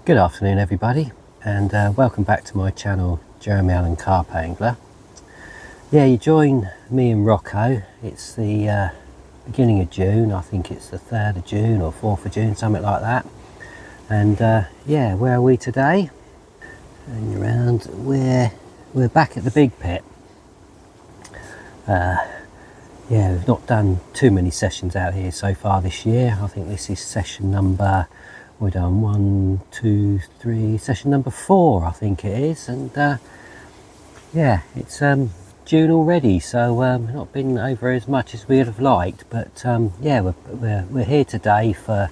Good afternoon everybody, and welcome back to my channel, Jeremy Allen Carp Angler. Yeah, you join me and Rocco. It's the beginning of June. I think it's the 3rd of June or 4th of June, something like that. And yeah, where are we today? Hanging around, we're back at the big pit. Yeah, we've not done too many sessions out here so far this year. I think this is session number, we've done 1, 2, 3, session number 4 I think it is. And yeah, it's June already, so not been over as much as we would have liked, but yeah, we're here today for,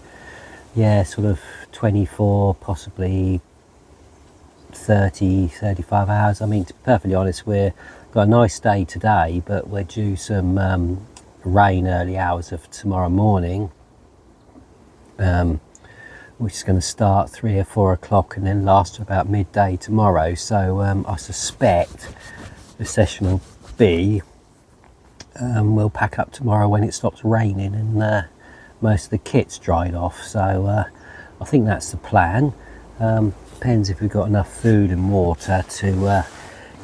yeah, sort of 24, possibly 30, 35 hours. I mean, to be perfectly honest, we've got a nice day today, but we're due some rain early hours of tomorrow morning, which is going to start 3 or 4 o'clock and then last to about midday tomorrow. So I suspect the session will be, we'll pack up tomorrow when it stops raining and most of the kit's dried off. So I think that's the plan. Depends if we've got enough food and water to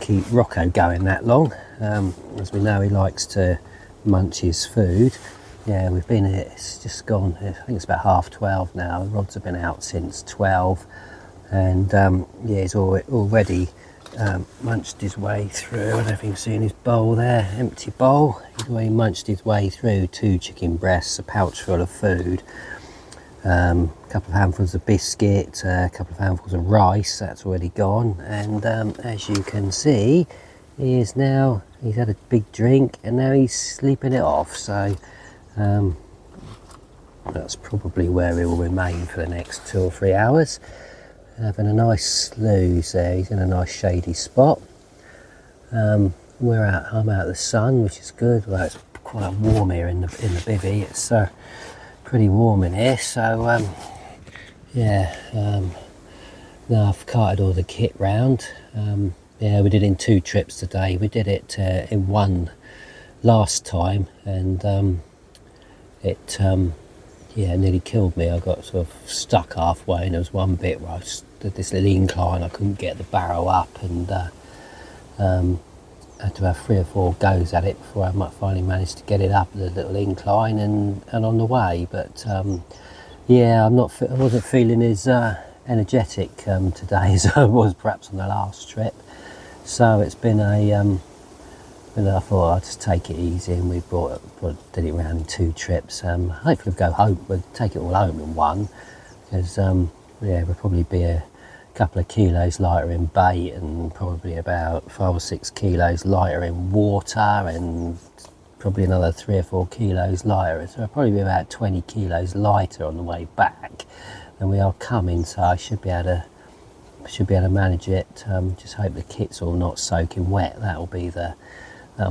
keep Rocco going that long. As we know, he likes to munch his food. Yeah, we've been here, it's just gone, I think it's about 12:30 now. The rods have been out since 12, and yeah, he's already munched his way through. I don't know if you can see in his bowl there, empty bowl. He's already munched his way through 2 chicken breasts, a pouch full of food, a couple of handfuls of biscuit, a couple of handfuls of rice. That's already gone. And as you can see, he's had a big drink and now he's sleeping it off. So that's probably where he will remain for the next 2 or 3 hours, having a nice snooze there. He's in a nice shady spot. I'm out of the sun, which is good. Well, it's quite warm here in the bivvy. It's pretty warm in here. So yeah, now I've carted all the kit round. Yeah, we did it in 2 trips today. We did it in one last time, and it yeah, nearly killed me. I got sort of stuck halfway, and there was one bit where I did this little incline. I couldn't get the barrow up, and had to have 3 or 4 goes at it before I might finally manage to get it up the little incline and on the way. But yeah, I wasn't feeling as energetic today as I was perhaps on the last trip. So it's been I thought I'd just take it easy, and we did it around in 2 trips. Hopefully we'll take it all home in one, because yeah, we'll probably be a couple of kilos lighter in bait and probably about 5 or 6 kilos lighter in water, and probably another 3 or 4 kilos lighter. So I'll probably be about 20 kilos lighter on the way back than we are coming. So I should be able to manage it. Just hope the kit's all not soaking wet. That'll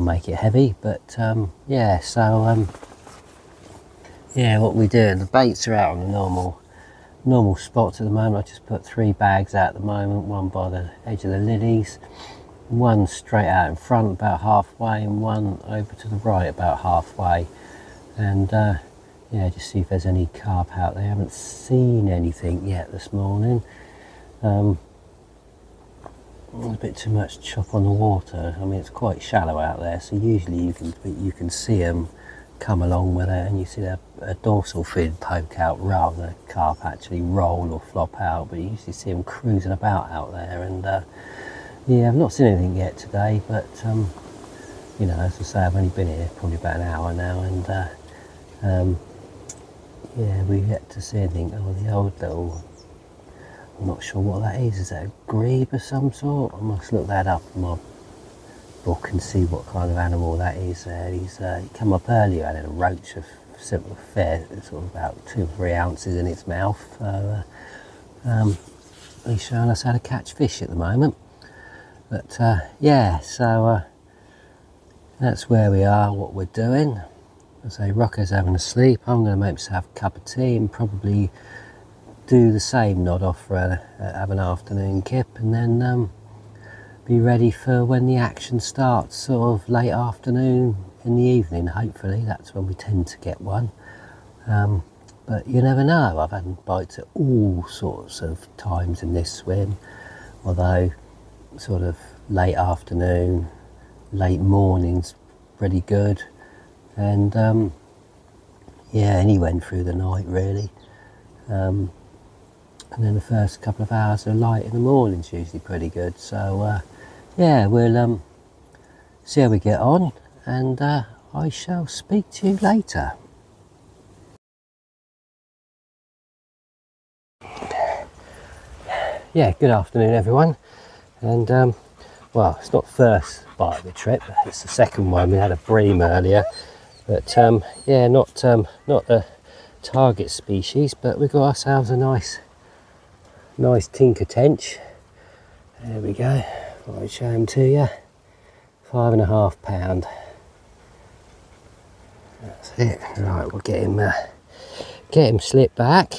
make it heavy. But yeah, so yeah, what we do, the baits are out on the normal spots at the moment. I just put 3 bags out at the moment, one by the edge of the lilies, one straight out in front about halfway, and one over to the right about halfway. And yeah, just see if there's any carp out there. I haven't seen anything yet this morning. There's a bit too much chop on the water. I mean, it's quite shallow out there, so usually you can see them come along with it, and you see a dorsal fin poke out rather than a carp actually roll or flop out. But you usually see them cruising about out there. And yeah, I've not seen anything yet today, but you know, as I say, I've only been here probably about an hour now, and yeah, we've yet to see anything. Oh, the old little, I'm not sure what that is. Is that a grebe of some sort? I must look that up in my book and see what kind of animal that is. He come up earlier and had a roach of simple fair, sort of about 2 or 3 ounces in its mouth. So he's showing us how to catch fish at the moment. But yeah, so that's where we are, what we're doing. I say Rocco's having a sleep. I'm going to make myself a cup of tea and probably do the same, nod off for have an afternoon kip, and then be ready for when the action starts, sort of late afternoon in the evening. Hopefully that's when we tend to get one. but you never know. I've had bites at all sorts of times in this swim, although sort of late afternoon, late morning's pretty good, and yeah, and he went through the night really, and then the first couple of hours of light in the morning's usually pretty good. So yeah, we'll see how we get on, and I shall speak to you later. Yeah, good afternoon everyone, and well, it's not the first bite of the trip, it's the second one. We had a bream earlier, but yeah, not the target species, but we got ourselves a nice tinker tench. There we go. I'll show him to you. 5.5 pound. That's it. Right, we'll get him slipped back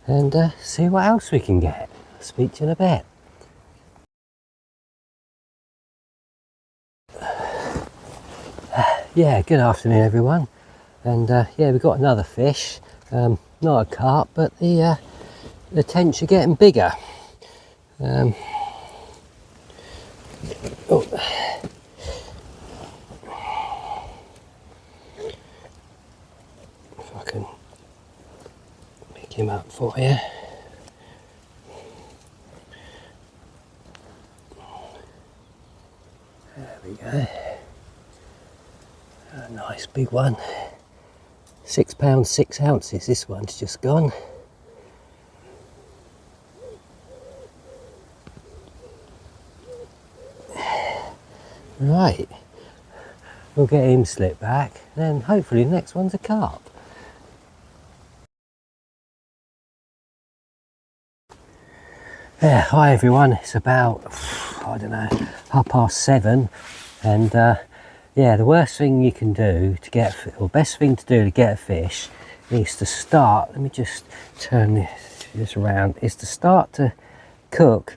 and see what else we can get. I'll speak to you in a bit. Yeah, good afternoon everyone, and yeah, we've got another fish, not a carp, but the tench are getting bigger. Oh. If I can pick him up for you. There we go. A nice big one. £6 6 ounces. This one's just gone. Right, we'll get him slipped back, then hopefully the next one's a carp. Yeah, hi everyone, it's about, I don't know, 7:30, and yeah, the worst thing you can do to get, or best thing to do to get a fish is to start, let me just turn this around, is to start to cook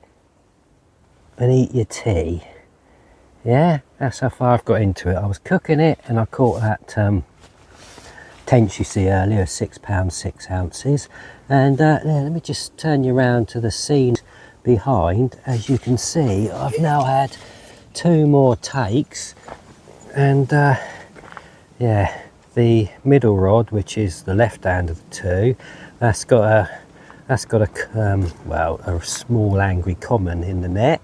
and eat your tea. Yeah, that's how far I've got into it. I was cooking it and I caught that tench you see earlier, £6 6 ounces. And yeah, let me just turn you around to the scene behind. As you can see, I've now had 2 more takes, and yeah, the middle rod, which is the left hand of the two, that's got a well, a small angry common in the net.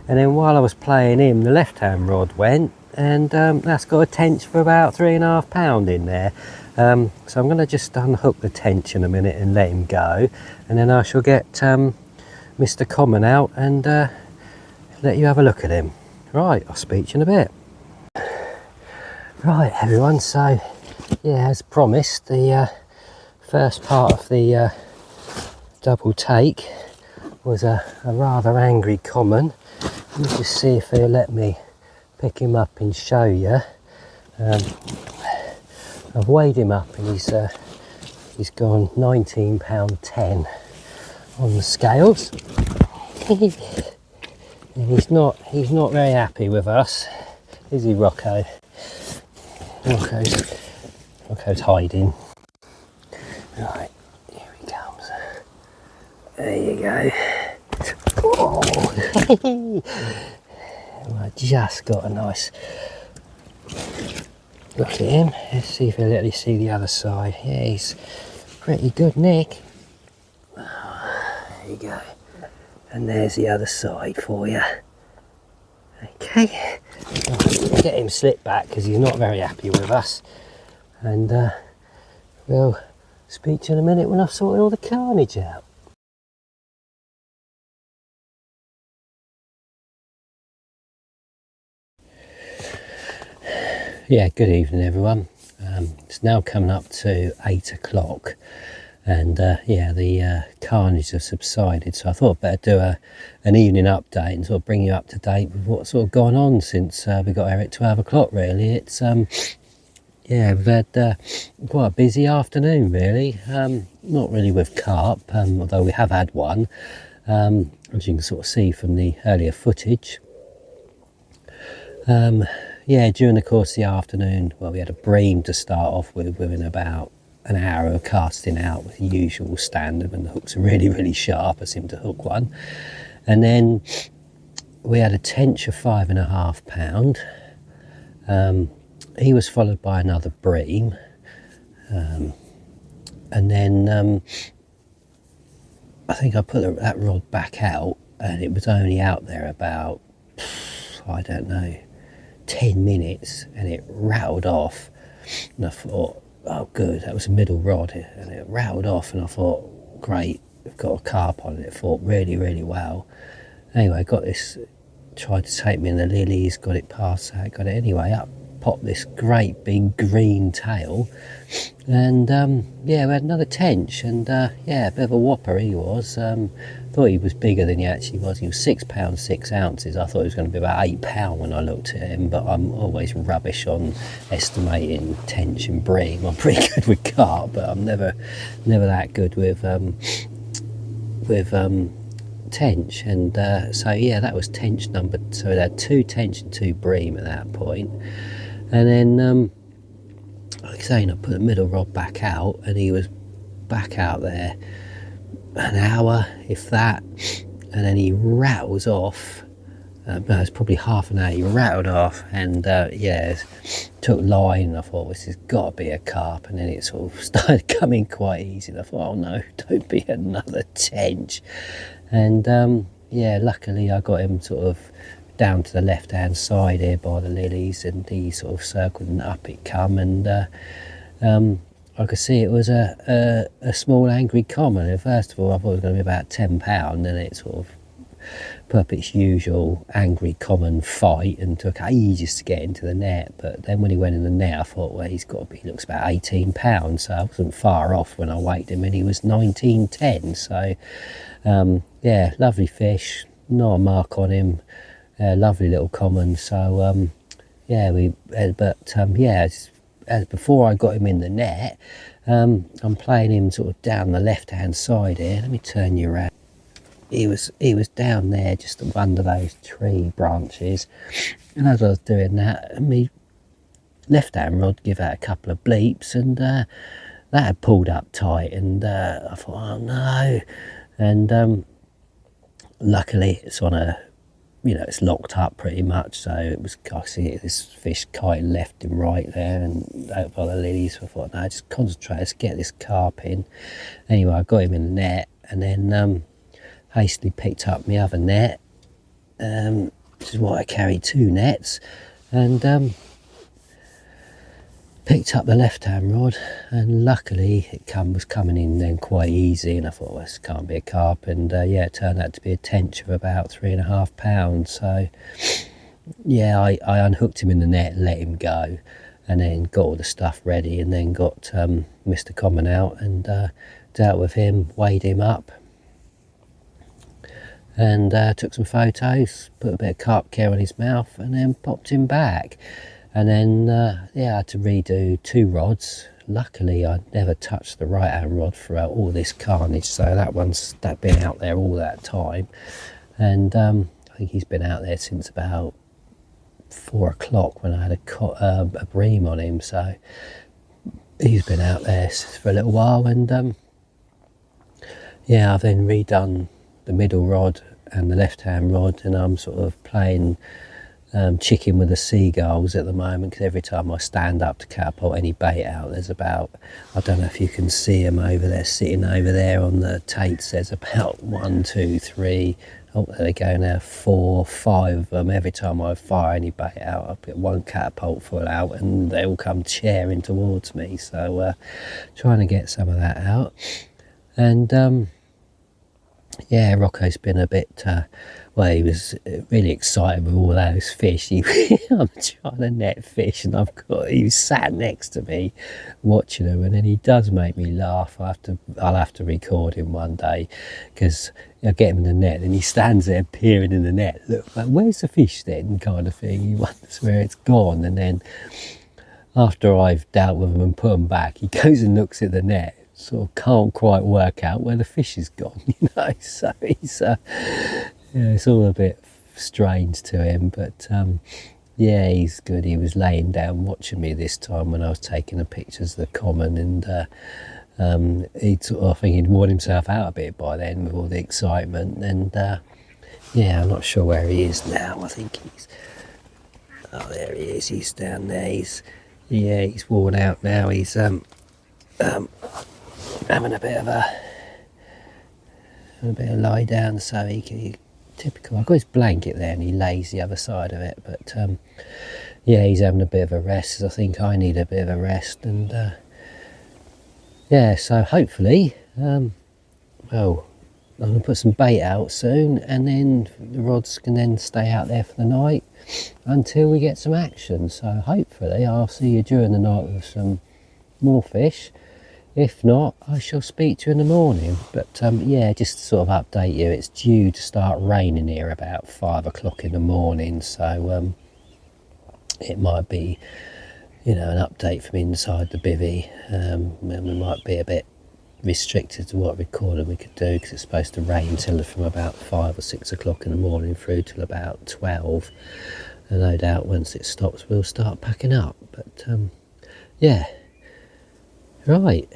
And then while I was playing him, the left hand rod went, and that's got a tench for about £3.5 in there. So I'm going to just unhook the tench in a minute and let him go, and then I shall get Mr. Common out and let you have a look at him. Right, I'll speak to you in a bit. Right everyone, so yeah, as promised, the first part of the double take was a rather angry common. Let me just see if they'll let me pick him up and show you. I've weighed him up and he's gone £19.10 on the scales. And he's not very happy with us, is he, Rocco? Rocco's hiding. Right, here he comes. There you go. Oh. I just got a nice look at him. Let's see if he'll let me see the other side. Yeah, he's pretty good, Nick. Oh, there you go. And there's the other side for you. Okay, right, get him slipped back because he's not very happy with us. And we'll speak to you in a minute when I've sorted all the carnage out. Yeah, good evening everyone. It's now coming up to 8 o'clock, and yeah, the carnage has subsided, so I thought I'd better do an evening update and sort of bring you up to date with what's sort of gone on since we got here at 12 o'clock really. It's yeah, we've had quite a busy afternoon really, not really with carp, although we have had one, as you can sort of see from the earlier footage. Yeah, during the course of the afternoon, well, we had a bream to start off with within about an hour of casting out with the usual standard, and the hooks are really sharp. I seem to hook one. And then we had a tench of 5.5 pound. He was followed by another bream, and then I think I put that rod back out, and it was only out there about, I don't know, 10 minutes, and it rattled off. And I thought, oh good, that was a middle rod, and it rattled off, and I thought, great, I've got a carp on it. It fought really well. Anyway, I got this, tried to take me in the lilies, got it past that, got it anyway, up popped this great big green tail, and yeah, we had another tench, and yeah, a bit of a whopper he was. Thought he was bigger than he actually was. He was 6 pounds 6 ounces. I thought he was going to be about 8 pound when I looked at him, but I'm always rubbish on estimating tench and bream. I'm pretty good with carp, but I'm never that good with tench. And so yeah, that was tench number. So it had 2 tench and 2 bream at that point. And then like I say, I put the middle rod back out, and he was back out there an hour, if that, and then he rattles off. No, it's probably half an hour. He rattled off, and yeah, took line, and I thought, this has got to be a carp. And then it sort of started coming quite easy, and I thought, oh no, don't be another tench. And yeah, luckily I got him sort of down to the left hand side here by the lilies, and he sort of circled, and up it come, and I could see it was a small angry common. And first of all, I thought it was going to be about 10 pound, and it sort of put up its usual angry common fight, and took ages to get into the net. But then when he went in the net, I thought, well, he's got to be, he looks about 18 pounds, so I wasn't far off when I weighed him, and he was 19.10. So yeah, lovely fish, not a mark on him, lovely little common. So yeah, yeah, as before I got him in the net, I'm playing him sort of down the left hand side here. Let me turn you around. He was down there just under those tree branches, and as I was doing that, my left hand rod gave out a couple of bleeps, and that had pulled up tight, and I thought, oh no. And luckily it's on a, you know, it's locked up pretty much, so it was, I see this fish kiting left and right there, and out by the lilies. So I thought, no, just concentrate, let's get this carp in. Anyway, I got him in the net, and then hastily picked up my other net, which is why I carry 2 nets, and picked up the left hand rod, and luckily it was coming in then quite easy, and I thought, well, this can't be a carp. And yeah, it turned out to be a tench of about 3.5 pounds. So yeah, I unhooked him in the net and let him go, and then got all the stuff ready, and then got Mr. Common out, and dealt with him, weighed him up, and took some photos, put a bit of carp care on his mouth, and then popped him back. And then yeah, I had to redo 2 rods. Luckily I never touched the right hand rod throughout all this carnage, so that been out there all that time. And I think he's been out there since about 4 o'clock when I had a bream on him, so he's been out there for a little while. And yeah, I've then redone the middle rod and the left hand rod, and I'm sort of playing chicken with the seagulls at the moment, because every time I stand up to catapult any bait out, there's about, I don't know if you can see them over there, sitting over there on the tates, there's about 1, 2, 3, oh, there they go now, 4, 5 of them. Every time I fire any bait out, I get 1 catapult full out, and they all come cheering towards me. So trying to get some of that out. And yeah, Rocco's been a bit, well, he was really excited with all those fish. I'm trying to net fish, and he was sat next to me watching them, and then he does make me laugh. I'll have to record him one day, because I get him in the net, and he stands there peering in the net. Look, like, where's the fish then, kind of thing. He wonders where it's gone, and then after I've dealt with him and put him back, he goes and looks at the net. Sort of can't quite work out where the fish has gone, you know. So he's yeah, it's all a bit strange to him, but Yeah, he's good. He was laying down watching me this time when I was taking the pictures of the common, and I think he'd worn himself out a bit by then with all the excitement. And yeah, I'm not sure where he is now. I think oh, there he is. He's down there. He's worn out now. He's having a bit of a lie down, so he typical. I've got his blanket there and he lays the other side of it, but yeah, he's having a bit of a rest. I think I need a bit of a rest, and yeah, so hopefully well, I'm going to put some bait out soon, and then the rods can then stay out there for the night until we get some action. So hopefully I'll see you during the night with some more fish. If not, I shall speak to you in the morning. But yeah, just to sort of update you, it's due to start raining here about 5 o'clock in the morning. So it might be, you know, an update from inside the bivvy. We might be a bit restricted to what recording we could do, because it's supposed to rain till from about 5 or 6 o'clock in the morning through till about 12. And no doubt once it stops, we'll start packing up. But yeah. Right,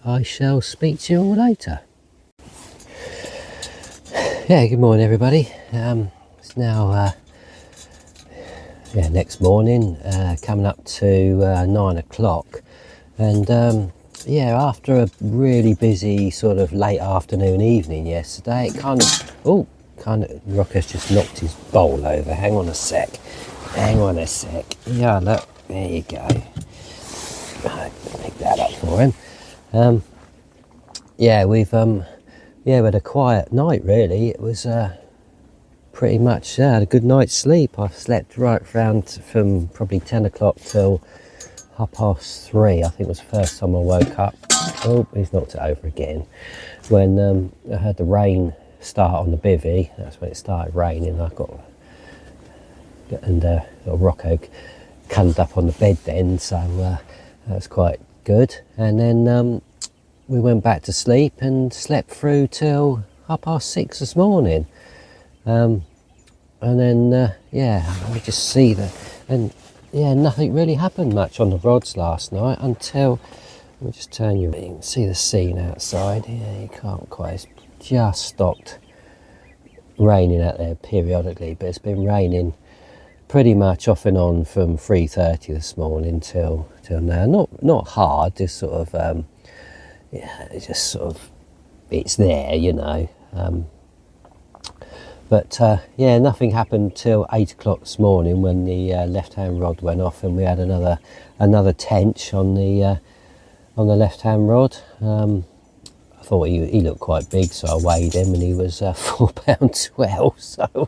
I shall speak to you all later. Yeah, good morning everybody. It's now yeah, next morning, coming up to 9 o'clock, and yeah, after a really busy sort of late afternoon evening yesterday, it kind of Rocco's just knocked his bowl over. Hang on a sec. Yeah, look, there you go. Pick that up for him. Yeah, we had a quiet night really. It was pretty much had a good night's sleep. I slept right round from probably 10 o'clock till 3:30. I think it was the first time I woke up. Oh, he's knocked it over again. When I had the rain start on the bivvy, that's when it started raining. Rocco cuddled up on the bed then, so that was quite good. And then we went back to sleep and slept through till 6:30 this morning. And then yeah, I just see yeah, nothing really happened much on the rods last night until, let me just turn you in, see the scene outside. Yeah, you can't quite, it's just stopped raining out there periodically, but it's been raining pretty much off and on from 3:30 this morning till now. Not hard, just sort of yeah, it's just sort of, it's there, you know. But yeah, nothing happened till 8 o'clock this morning when the left-hand rod went off, and we had another tench on the left-hand rod. I thought he looked quite big, so I weighed him, and he was £4.12, so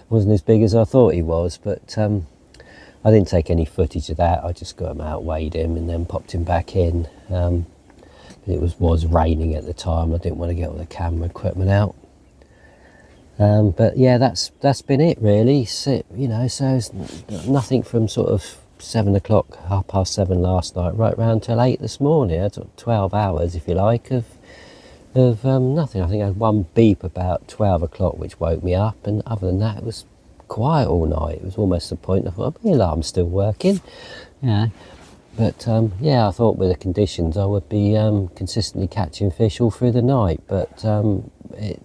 wasn't as big as I thought he was. But I didn't take any footage of that. I just got him out, weighed him, and then popped him back in. It was raining at the time. I didn't want to get all the camera equipment out. But yeah, that's been it really. So, you know, so it's nothing from sort of 7 o'clock, 7:30 last night, right round till 8 this morning. I took 12 hours, if you like, of nothing. I think I had one beep about 12 o'clock, which woke me up, and other than that, it was quiet all night. It was almost the point I thought, the alarm's still working. Yeah. But yeah, I thought with the conditions I would be consistently catching fish all through the night, but it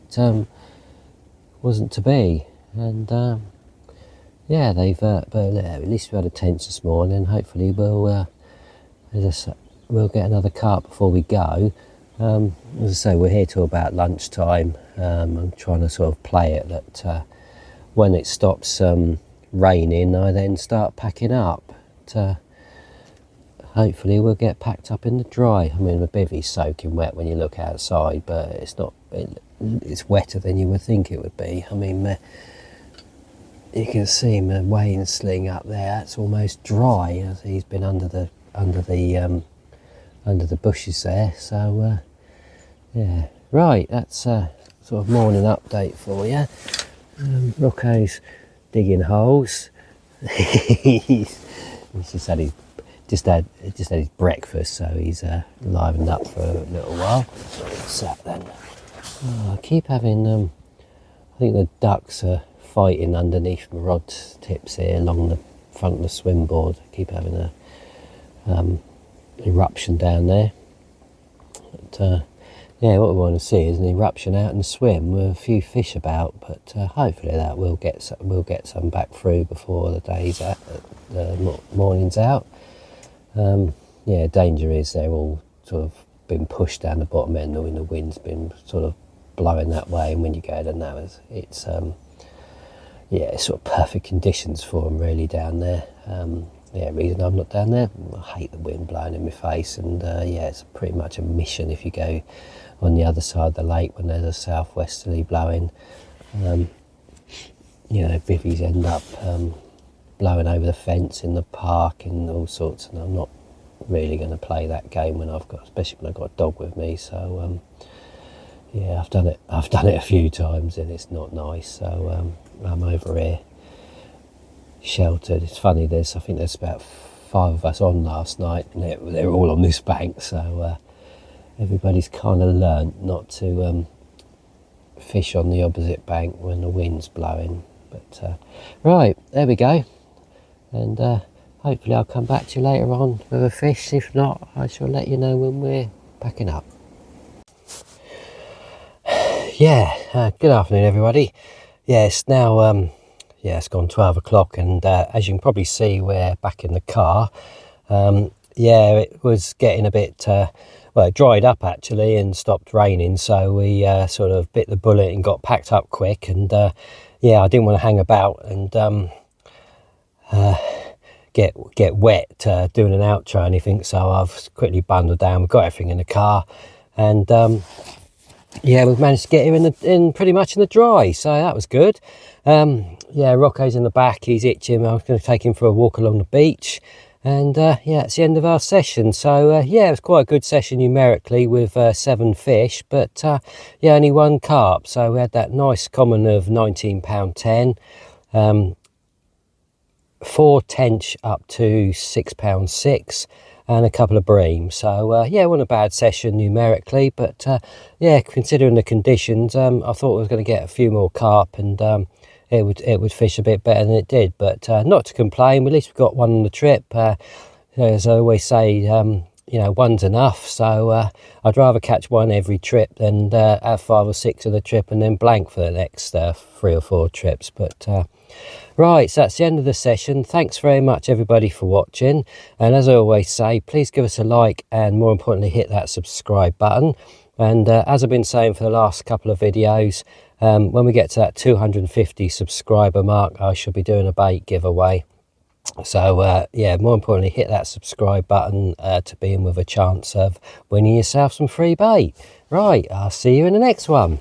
wasn't to be. And yeah, but at least we had a tench this morning. Hopefully we'll get another carp before we go. As I say, we're here till about lunchtime. I'm trying to sort of play it that when it stops raining, I then start packing up. Hopefully we'll get packed up in the dry. I mean, the bivvy's soaking wet when you look outside, but it's not. It's wetter than you would think it would be. I mean, you can see my weighing sling up there. It's almost dry. He's been under the bushes there. So yeah, right. That's sort of morning update for you. Rocco's digging holes. He's just had his breakfast, so he's livened up for a little while. What's that then? Oh, I keep having I think the ducks are fighting underneath my rod tips here along the front of the swim board. I keep having a eruption down there. But yeah, what we want to see is an eruption out in the swim with a few fish about, but hopefully that will get some back through before the day's out, the morning's out. Yeah, danger is they're all sort of been pushed down the bottom end, or the wind's been sort of blowing that way, and when you go to know it's yeah, it's sort of perfect conditions for them really down there. Yeah, reason I'm not down there, I hate the wind blowing in my face, and yeah, it's pretty much a mission if you go on the other side of the lake when there's a southwesterly blowing. You know, bivvies end up blowing over the fence in the park and all sorts, and I'm not really going to play that game when especially when I've got a dog with me. So yeah, I've done it a few times and it's not nice. So I'm over here sheltered. It's funny, I think there's about 5 of us on last night, and they're all on this bank, so everybody's kind of learnt not to fish on the opposite bank when the wind's blowing. But right, there we go, and hopefully I'll come back to you later on with a fish. If not, I shall let you know when we're packing up. Yeah, good afternoon everybody. Yeah, it's now yeah, it's gone 12 o'clock, and as you can probably see, we're back in the car. Yeah, it was getting a bit well, it dried up actually and stopped raining, so we sort of bit the bullet and got packed up quick. And yeah, I didn't want to hang about and get wet doing an outro or anything, so I've quickly bundled down. We've got everything in the car, and yeah, we've managed to get him in pretty much in the dry, so that was good. Yeah, Rocco's in the back, he's itching. I was going to take him for a walk along the beach, and yeah, it's the end of our session. So yeah, it was quite a good session numerically with 7 fish, but yeah, only 1 carp. So we had that nice common of £19.10, 4 tench up to £6.6, and a couple of bream. So yeah, it wasn't a bad session numerically, but yeah, considering the conditions, I thought I was going to get a few more carp, and it would fish a bit better than it did. But not to complain, at least we got one on the trip. As I always say, you know, one's enough. So I'd rather catch one every trip than have 5 or 6 of the trip and then blank for the next 3 or 4 trips. But right, so that's the end of the session. Thanks very much everybody for watching, and as I always say, please give us a like, and more importantly, hit that subscribe button. And as I've been saying for the last couple of videos, when we get to that 250 subscriber mark, I shall be doing a bait giveaway. So yeah, more importantly, hit that subscribe button to be in with a chance of winning yourself some free bait. Right, I'll see you in the next one.